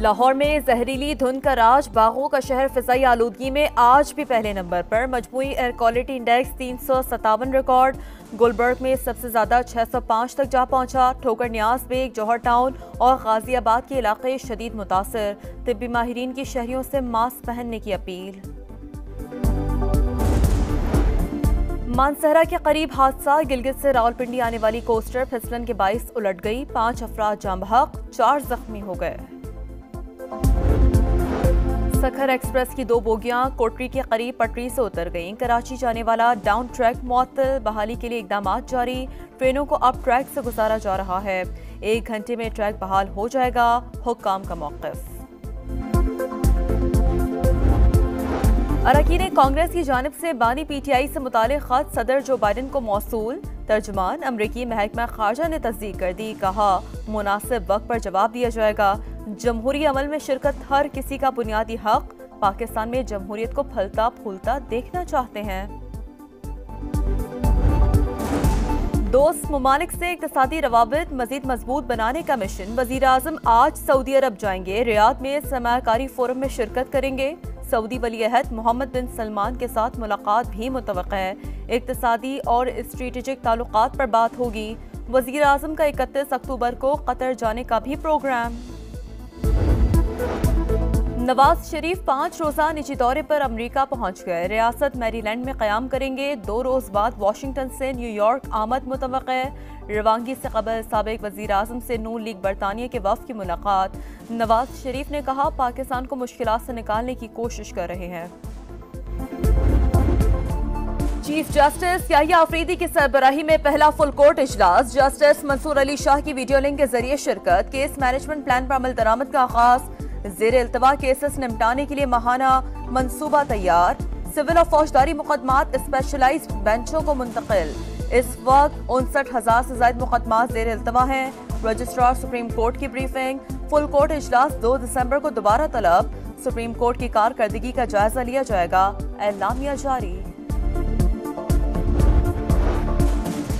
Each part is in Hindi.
लाहौर में जहरीली धुंध का राज, बागों का शहर फिजाई आलूदगी में आज भी पहले नंबर पर। मजमूई air quality index 357 record. Gulberg में सबसे ज्यादा 605 तक जा पहुंचा। ठोकर न्याज बेग, जौहर टाउन और गाजियाबाद के इलाके शदीद मुतासर। तिब्बी माहिरीन की शहरियों से मास्क पहनने की अपील। मानसहरा के करीब हादसा, गिलगित से रावलपिंडी आने वाली कोस्टर फिसलन के बाइस उलट गई। 5 अफराद जाँ बहक, 4 जख्मी हो गए। सखर एक्सप्रेस की 2 बोगियां कोटरी के करीब पटरी से उतर गईं। कराची जाने वाला डाउन ट्रैक मुअत्तल, बहाली के लिए इकदाम जारी। ट्रेनों को अब ट्रैक से गुजारा जा रहा है। 1 घंटे में ट्रैक बहाल हो जाएगा, हुक्काम का मौक़िफ़। अरकान कांग्रेस की जानिब से बानी PTI से मुतालिक खत सदर जो बाइडन को मौसूल। तर्जुमान अमरीकी महकमा खारजा ने तस्दीक कर दी। कहा, मुनासिब वक्त पर जवाब दिया जाएगा। जमहूरी अमल में शिरकत हर किसी का बुनियादी हक। पाकिस्तान में जमहूरियत को फलता फूलता देखना चाहते हैं। दोस्त ममालिक से इक़्तिसादी रवाबित मजीद मजबूत बनाने का मिशन। वज़ीर आज़म आज सऊदी अरब जाएंगे। रियाद में सरमायाकारी फोरम में शिरकत करेंगे। सऊदी वली अहद मोहम्मद बिन सलमान के साथ मुलाकात भी मुतवक्का है। इक़्तिसादी और स्ट्रेटेजिक ताल्लुकात पर बात होगी। वज़ीर आज़म का 31 अक्टूबर को कतर जाने का भी प्रोग्राम। नवाज शरीफ 5 रोज़ा निजी दौरे पर अमरीका पहुंच गए। रियासत मैरीलैंड में क़याम करेंगे। 2 रोज़ बाद वाशिंगटन से न्यूयॉर्क आमद मुतवक्का है। रवानगी से कबल साबिक वज़ीर आज़म से नून लीग बरतानिया के वफ़द की मुलाकात। नवाज शरीफ ने कहा, पाकिस्तान को मुश्किलात से निकालने की कोशिश कर रहे हैं। चीफ जस्टिस याहिया अफरीदी की सरबराही में पहला फुल कोर्ट इजलास। जस्टिस मंसूर अली शाह की वीडियो लिंक के जरिए शिरकत। केस मैनेजमेंट प्लान पर अमल दरामद का आगाज। ज़ेर इल्तवा केसेस निपटाने के लिए माहाना मंसूबा तैयार। सिविल और फौजदारी मुकदमात स्पेशलाइज्ड बेंचों को मुंतकिल। इस वक्त 59,000 से ज्यादा मुकदमात ज़ेर इल्तवा हैं। रजिस्ट्रार सुप्रीम कोर्ट की ब्रीफिंग। फुल कोर्ट इजलास 2 दिसंबर को दोबारा तलब। सुप्रीम कोर्ट की कारकर्दगी का जायजा लिया जाएगा। एलामिया जारी।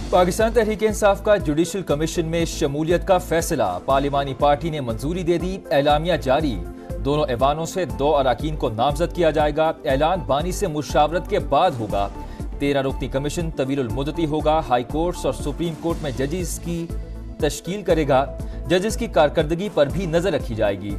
पाकिस्तान तहरीक इंसाफ का जुडिशल कमीशन में शमूलियत का फैसला। पार्लिमानी पार्टी ने मंजूरी दे दी। एलामिया जारी। दोनों ऐवानों से 2 अराकीन को नामजद किया जाएगा। ऐलान बानी से मुशावरत के बाद होगा। 13 रुकनी कमीशन तवील मुद्दती होगा। हाई कोर्ट्स और सुप्रीम कोर्ट में जजेस की तश्कील करेगा। जजेस की कारकर्दगी पर भी नजर रखी जाएगी।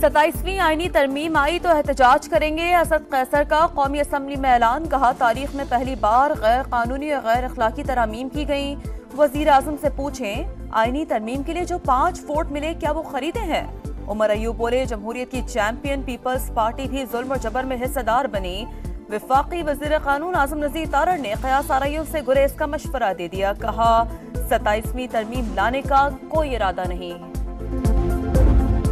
सताईसवीं आईनी तरमीम आई तो एहतजाज करेंगे। असद कैसर का कौमी असम्बली में ऐलान। कहा, तारीख में पहली बार गैर कानूनी और गैर अखलाकी तरामीम की गई। वजीर आजम से पूछें, आईनी तरमीम के लिए जो 5 वोट मिले क्या वो खरीदे हैं? उमर अयूब बोले, जमहूरियत की चैंपियन पीपल्स पार्टी भी जुल्म और जबर में हिस्सेदार बनी। वफाकी वजीर कानून आजम नजीर तारड़ ने कयास आरइयों से गुरेज का मशवरा दे दिया। कहा, 27वीं तरमीम लाने का कोई इरादा नहीं।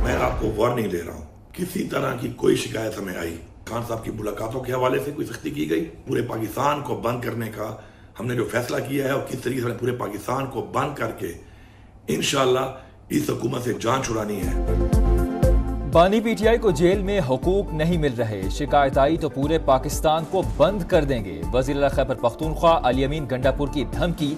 मैं आपको वार्निंग दे रहा हूँ, किसी तरह की कोई शिकायत हमें आई, खान साहब की मुलाकातों के हवाले से कोई सख्ती की गई। पूरे पाकिस्तान को बंद करने का हमने जो फैसला किया है और किस तरीके से पूरे पाकिस्तान को बंद करके इंशाअल्लाह इस हुकूमत से जान छुड़ानी है। बानी PTI को जेल में हुकूक नहीं मिल रहे। शिकायत आई तो पूरे पाकिस्तान को बंद कर देंगे। वज़ीर आला खैबर पख्तूनख्वा अली अमीन गंडापुर की धमकी।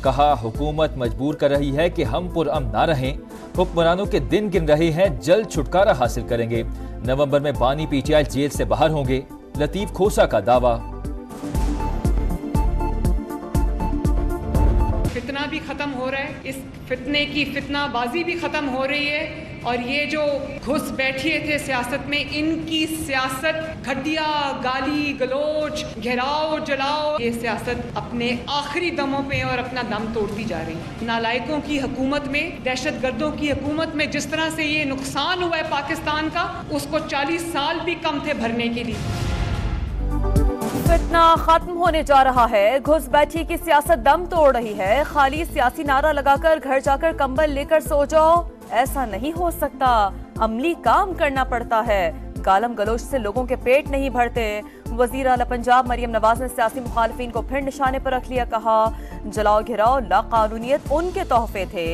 कहा, हुकूमत मजबूर कर रही है कि हम पुरअमन ना रहें। हुक्मरानों के दिन गिन रहे हैं, जल्द छुटकारा हासिल करेंगे। नवंबर में बानी PTI जेल से बाहर होंगे। लतीफ खोसा का दावा। फितना भी खत्म हो रहा है, इस फितने की फितनाबाजी भी खत्म हो रही है। और ये जो घुस बैठे थे सियासत में, इनकी सियासत घटिया, गाली गलोच, घेराव जलाओ, ये सियासत अपने आखिरी दमों पे और अपना दम तोड़ती जा रही है। नालायकों की हुकूमत में, दहशतगर्दों की हुकूमत में जिस तरह से ये नुकसान हुआ है पाकिस्तान का, उसको 40 साल भी कम थे भरने के लिए। फितना खत्म होने जा रहा है। घुस बैठी की सियासत दम तोड़ रही है। खाली सियासी नारा लगाकर घर जाकर कंबल लेकर सो जाओ, ऐसा नहीं हो सकता। अमली काम करना पड़ता है। गालम गलोच से लोगों के पेट नहीं भरते। वजीर आला पंजाब मरियम नवाज ने सियासी मुखालिफिन को फिर निशाने पर रख लिया। कहा, जलाओ घिराओ लाकानूनियत उनके तोहफे थे।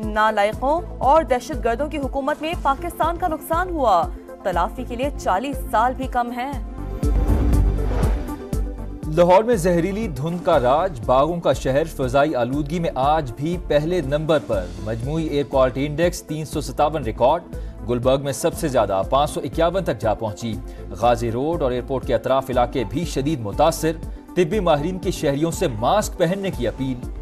नालायकों और दहशतगर्दों की हुकूमत में पाकिस्तान का नुकसान हुआ। तलाफी के लिए 40 साल भी कम है। लाहौर में जहरीली धुंध का राज, बागों का शहर फजाई आलूदगी में आज भी पहले नंबर पर। मजमूई air quality index 357 record, Gulberg में सबसे ज्यादा 551 तक जा पहुंची। गाजी रोड और एयरपोर्ट के अतराफ इलाके भी शदीद मुतासिर। तिब्बी माहिरीन की शहरियों से मास्क पहनने की अपील।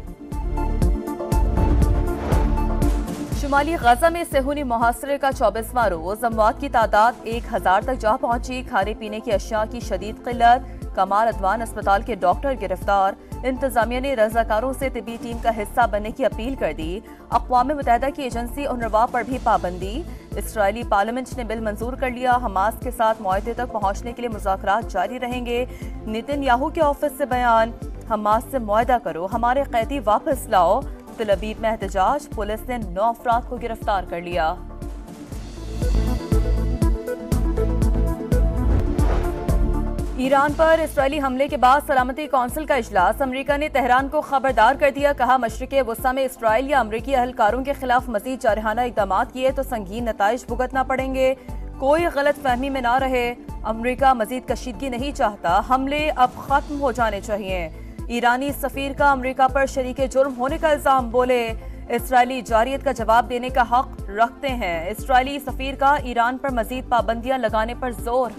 शुमाली गजा में सेहूनी मुहासरे का 24वां रोज, अमवात की तादाद 1000 तक जा पहुंची। खाने पीने की अशिया की शदीद किल्लत, कमाल अदवान अस्पताल के डॉक्टर गिरफ्तार। इंतजामिया ने रजाकारों से तिब्बी टीम का हिस्सा बनने की अपील कर दी। अक़वाम मुत्तहिदा की एजेंसी उनरवा पर भी पाबंदी। इसराइली पार्लियामेंट ने बिल मंजूर कर लिया। हमास के साथ मुआहदे तक पहुंचने के लिए मुज़ाकरात जारी रहेंगे। नेतन्याहू के ऑफिस से बयान, हमास से मुआहदा करो, हमारे कैदी वापस लाओ। तल अबीब में एहतजाज, पुलिस ने 9 अफराद को गिरफ्तार कर लिया। ईरान पर इसराइली हमले के बाद सलामती कौंसिल का इजलास, अमेरिका ने तेहरान को खबरदार कर दिया। कहा, मशरिक़े वस्ता में इसराइल या अमरीकी अहलकारों के खिलाफ मजीद जारहाना इक़दाम किए तो संगीन नताइज भुगतना पड़ेंगे। कोई गलत फहमी में ना रहे, अमरीका मजीद कशीदगी नहीं चाहता, हमले अब खत्म हो जाने चाहिए। ईरानी सफीर का अमरीका पर शरीके जुर्म होने का इल्जाम, बोले इसराइली जारियत का जवाब देने का हक रखते हैं। इसराइली सफीर का ईरान पर मजीद पाबंदियां लगाने पर जोर।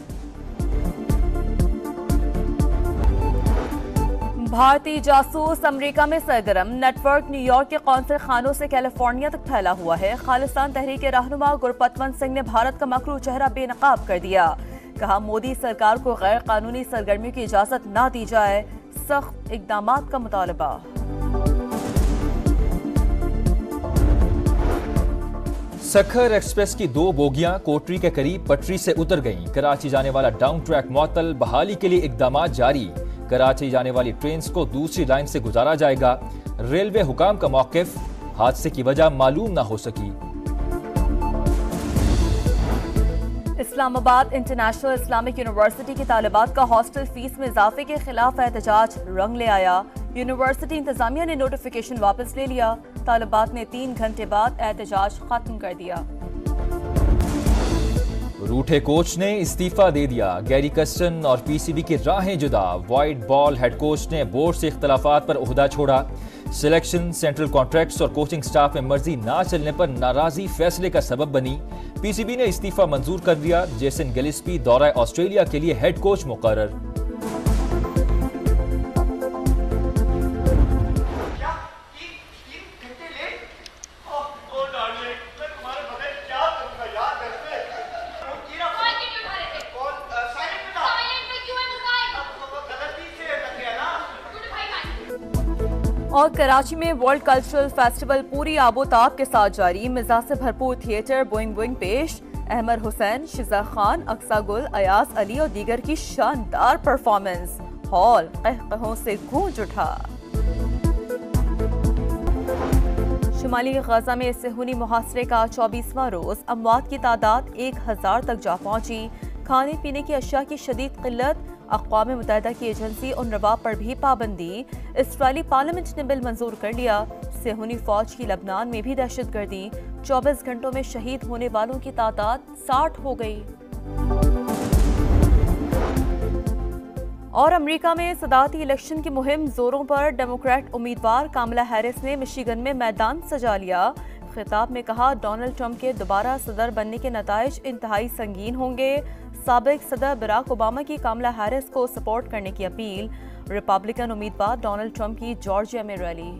भारतीय जासूस अमेरिका में सरगर्म, नेटवर्क न्यूयॉर्क के कौंसिल खानों से कैलिफोर्निया तक फैला हुआ है। खालिस्तान तहरीक के रहनुमा गुरपतवंत सिंह ने भारत का मकरू चेहरा बेनकाब कर दिया। कहा, मोदी सरकार को गैर कानूनी सरगर्मियों की इजाजत ना दी जाए, सख्त इकदामात का मुतालबा। सखर एक्सप्रेस की 2 बोगियां कोटरी के करीब पटरी से उतर गईं। कराची जाने वाला डाउन ट्रैक मुअत्तल, बहाली के लिए इकदामात जारी। कराची जाने वाली ट्रेन को दूसरी लाइन से गुजारा जाएगा। रेलवे हुकाम का मौकिफ, हादसे की वजह मालूम न हो सकी। इस्लामाबाद इंटरनेशनल इस्लामिक यूनिवर्सिटी की तालिबात का हॉस्टल फीस में इजाफे के खिलाफ एहतजाज रंग ले आया। यूनिवर्सिटी इंतजामिया ने नोटिफिकेशन वापस ले लिया। तालिबात ने 3 घंटे बाद एहतजाज खत्म कर दिया। रूठे कोच ने इस्तीफा दे दिया। गैरी कस्टन और पीसीबी की राहें जुदा। व्हाइट बॉल हेड कोच ने बोर्ड से इख्तलाफात पर ओहदा छोड़ा। सिलेक्शन, सेंट्रल कॉन्ट्रैक्ट्स और कोचिंग स्टाफ में मर्जी ना चलने पर नाराजी फैसले का सबब बनी। पीसीबी ने इस्तीफा मंजूर कर दिया। जेसन गिलिस्पी दौरा ऑस्ट्रेलिया के लिए हेड कोच मुकर्रर। और कराची में वर्ल्ड कल्चरल फेस्टिवल पूरी आबोताब के साथ जारी। मिजाज से भरपूर थिएटर, बोइंग बोइंग पेश। अहमद हुसैन, शिजा खान, अक्सा गुल, अयाज अली और दीगर की शानदार परफॉर्मेंस। हॉल कहकहों से गूंज उठा। शुमाली गजा में सेहूनी मुहासरे का 24वां रोज, अमवात की तादाद 1000 तक जा पहुंची। खाने पीने की अशिया की शदीद किल्लत, अक़वाम मुत्तहिदा की एजेंसी उनरवा पर भी पाबंदी। इसराइली पार्लियामेंट ने बिल मंजूर कर लिया। सेहूनी फौज की लबनान में भी दहशतगर्दी। 24 घंटों में शहीद होने वालों की तादाद 60 हो गई। और अमेरिका में सदारती इलेक्शन की मुहिम जोरों पर। डेमोक्रेट उम्मीदवार कामला हैरिस ने मिशिगन में मैदान सजा लिया। खिताब में कहा, डोनाल्ड ट्रंप के दोबारा सदर बनने के नताइज इंतहाई संगीन होंगे। साबिक सदर बराक ओबामा की कामला हैरिस को सपोर्ट करने की अपील। रिपब्लिकन उम्मीदवार डोनाल्ड ट्रंप की जॉर्जिया में रैली।